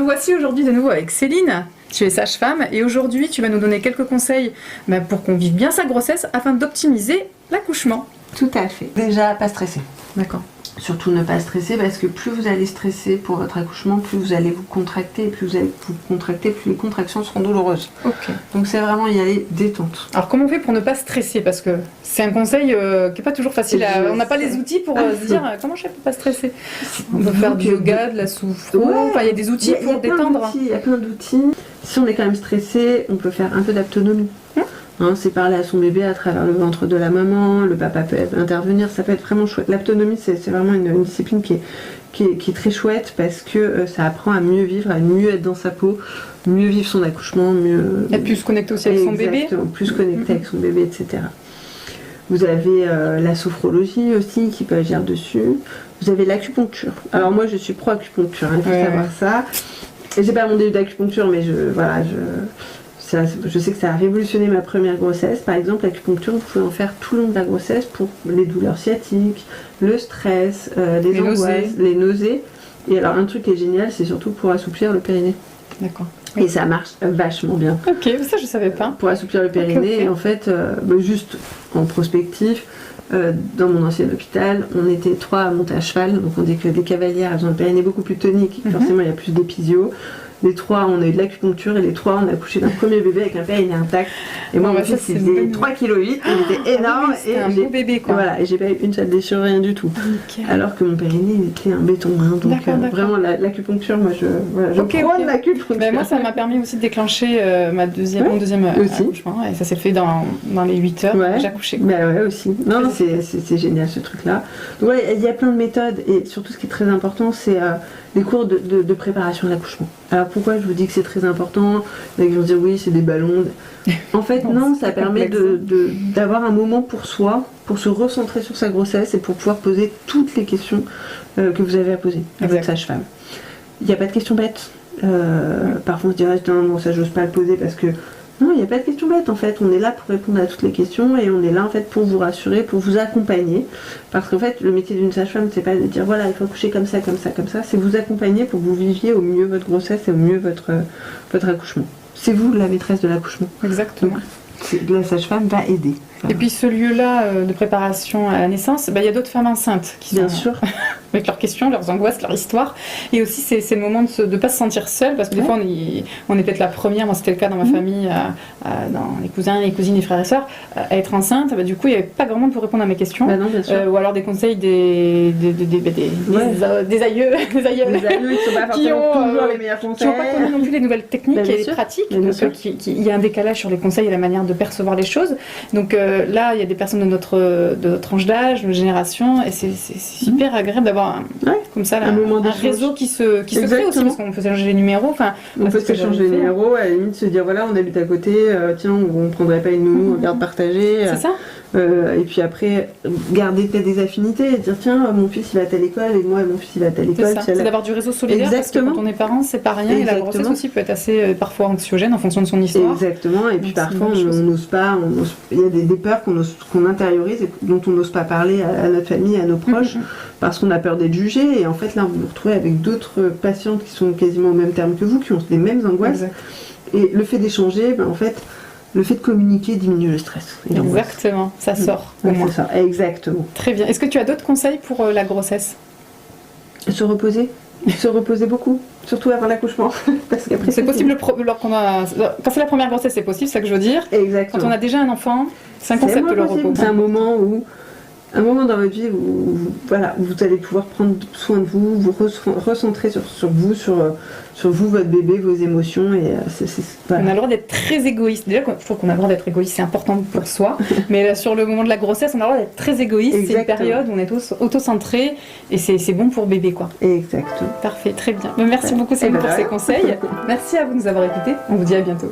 nous voici aujourd'hui de nouveau avec Céline. Tu es sage-femme et aujourd'hui tu vas nous donner quelques conseils pour qu'on vive bien sa grossesse afin d'optimiser l'accouchement. Tout à fait. Déjà, pas stresser. D'accord. Surtout ne pas stresser parce que plus vous allez stresser pour votre accouchement, plus vous allez vous contracter, et plus vous allez vous contracter, plus les contractions seront douloureuses. Ok. Donc c'est vraiment y aller détente. Alors comment on fait pour ne pas stresser? Parce que c'est un conseil qui n'est pas toujours facile. On n'a pas les outils pour se dire comment je fais pour pas stresser. On peut faire du yoga, de la soufre. Ouais. Enfin, il y a des outils pour détendre. Il y a plein d'outils. Si on est quand même stressé, on peut faire un peu d'autonomie. C'est parler à son bébé à travers le ventre de la maman, le papa peut intervenir, ça peut être vraiment chouette. L'autonomie, c'est vraiment une discipline qui est très chouette parce que ça apprend à mieux vivre, à mieux être dans sa peau, mieux vivre son accouchement, mieux... Et plus se connecter aussi avec son bébé. Exactement, plus se connecter avec son bébé, etc. Vous avez la sophrologie aussi qui peut agir dessus. Vous avez l'acupuncture. Alors moi, je suis pro-acupuncture, il faut savoir ça. Et j'ai pas mon début d'acupuncture, mais je sais que ça a révolutionné ma première grossesse. Par exemple, l'acupuncture, vous pouvez en faire tout le long de la grossesse pour les douleurs sciatiques, le stress, les angoisses, les nausées. Et alors, un truc qui est génial, c'est surtout pour assouplir le périnée. D'accord. Et ça marche vachement bien. Ok, ça je savais pas. Pour assouplir le périnée, okay. Et en fait, juste en prospectif, dans mon ancien hôpital, on était 3 à monter à cheval. Donc on dit que des cavalières, elles ont un périnée beaucoup plus tonique. Forcément, il y a plus d'épisio. Les 3, on a eu de l'acupuncture et les 3, on a accouché d'un premier bébé avec un périnée intact. Et moi, mon fils, il faisait 3,8 kg, il était énorme. Et un beau bébé, quoi. Voilà, et j'ai pas eu une seule déchirure, rien du tout. Okay. Alors que mon périnée, il était un béton. Donc vraiment, l'acupuncture, moi, je prends l'acupuncture. Ben, moi, ça m'a permis aussi de déclencher mon deuxième accouchement. Et ça s'est fait dans les 8 heures que j'ai accouché. Ben ouais, aussi. Non, c'est génial, ce truc-là. Donc, il y a plein de méthodes. Et surtout, ce qui est très important, c'est les cours de préparation à l'accouchement. Alors pourquoi je vous dis que c'est très important? Il y en a qui vont dire oui, c'est des ballons. En fait, non, ça permet d'avoir un moment pour soi, pour se recentrer sur sa grossesse et pour pouvoir poser toutes les questions que vous avez à poser à votre sage-femme. Il n'y a pas de questions bêtes. Parfois on se dirait non, ça j'ose pas le poser parce que... Non, il n'y a pas de questions bêtes en fait, on est là pour répondre à toutes les questions et on est là en fait pour vous rassurer, pour vous accompagner. Parce qu'en fait, le métier d'une sage-femme, c'est pas de dire voilà, il faut accoucher comme ça, c'est vous accompagner pour que vous viviez au mieux votre grossesse et au mieux votre accouchement. C'est vous la maîtresse de l'accouchement. Exactement. Donc, la sage-femme va aider. Et puis ce lieu-là de préparation à la naissance, il y a d'autres femmes enceintes qui sont... Bien sûr. Avec leurs questions, leurs angoisses, leur histoire. Et aussi, c'est le moment de ne pas se sentir seule, parce que des fois, on est peut-être la première, moi c'était le cas dans ma famille, dans les cousins, les cousines, les frères et sœurs, à être enceinte. Du coup, il n'y avait pas grand monde pour répondre à mes questions. Non, bien sûr. Ou alors des conseils des aïeux. Des aïeux qui ne sont pas forcément toujours les meilleurs conseils. Qui n'ont pas connu non plus les nouvelles techniques et les pratiques. Donc, il y a un décalage sur les conseils et la manière de percevoir les choses. Donc là, il y a des personnes de notre tranche d'âge, de génération, et c'est super agréable d'avoir comme ça un réseau qui se crée aussi, parce qu'on peut changer les numéros. On peut se changer les numéros, à la limite se dire voilà, on habite à côté, tiens, on prendrait pas une nounou, on garde partagée. C'est ça. Et puis après, garder peut-être des affinités et dire tiens, mon fils il va à telle école et moi mon fils il va à telle école. C'est d'avoir du réseau solidaire. Exactement. Parce que quand on est parent, c'est pas rien. Et la grossesse aussi peut être assez parfois anxiogène en fonction de son histoire. Exactement. Et puis parfois on n'ose pas, il y a des peurs qu'on intériorise et dont on n'ose pas parler à notre famille, à nos proches, parce qu'on a peur d'être jugé. Et en fait là vous vous retrouvez avec d'autres patientes qui sont quasiment au même terme que vous, qui ont les mêmes angoisses. Exact. Et le fait d'échanger, en fait, le fait de communiquer diminue le stress. Exactement, ça sort. C'est ça, exactement. Très bien. Est-ce que tu as d'autres conseils pour la grossesse? Se reposer. Se reposer beaucoup, surtout avant l'accouchement. Parce qu'après c'est possible quand c'est la première grossesse, c'est possible, c'est ça que je veux dire. Exactement. Quand on a déjà un enfant, c'est un concept le repos. C'est un moment dans votre vie où vous allez pouvoir prendre soin de vous, vous recentrer sur vous, sur vous, votre bébé, vos émotions. Et on a le droit d'être très égoïste. Déjà, je trouve qu'on a le droit d'être égoïste, c'est important pour soi. Mais là, sur le moment de la grossesse, on a le droit d'être très égoïste. Exactement. C'est une période où on est auto-centré et c'est bon pour bébé, quoi. Exactement. Parfait, très bien. Merci beaucoup Céline pour ces conseils. Merci à vous de nous avoir écoutés. On vous dit à bientôt.